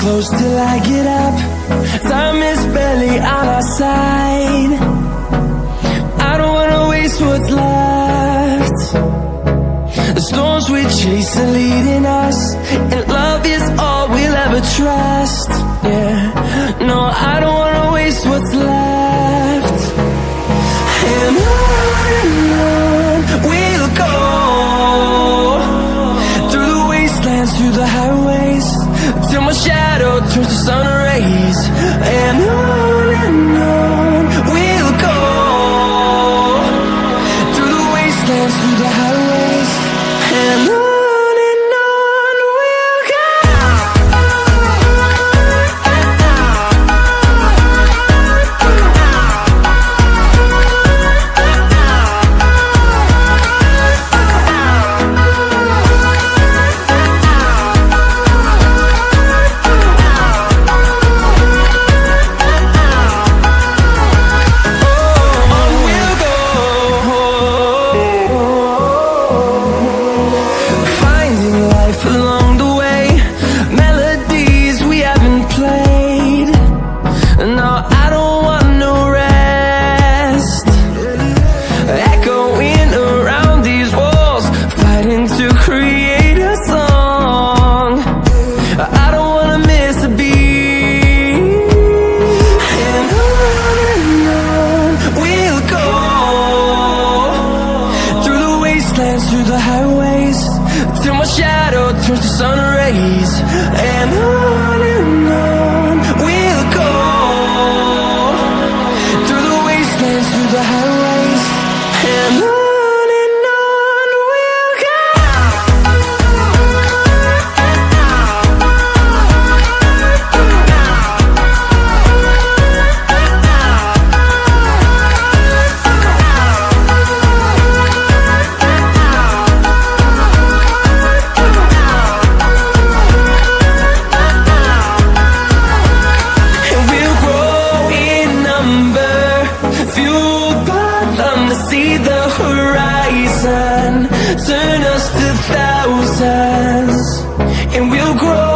close till I get up. Time is barely on our side. I don't wanna waste what's left. The storms we chase are leading us, and love is all we'll ever trust. Yeah, no, I don't wanna waste what's left. And on we'll go, through the wastelands, through the highways, till my shadow turns to sun rays. And on we'll go, through the wastelands, through the highways, and on we'll go. Along the way, melodies we haven't played. No, I don't want no rest. Echoing around these walls, fighting to create a song. I don't wanna miss a beat. And on we'll go, through the wastelands, through the highways, till my shadow turns to sun rays. And on we'll go, through the wastelands, through the highways, and on we'll go. See the horizon, turn us to thousands, and we'll grow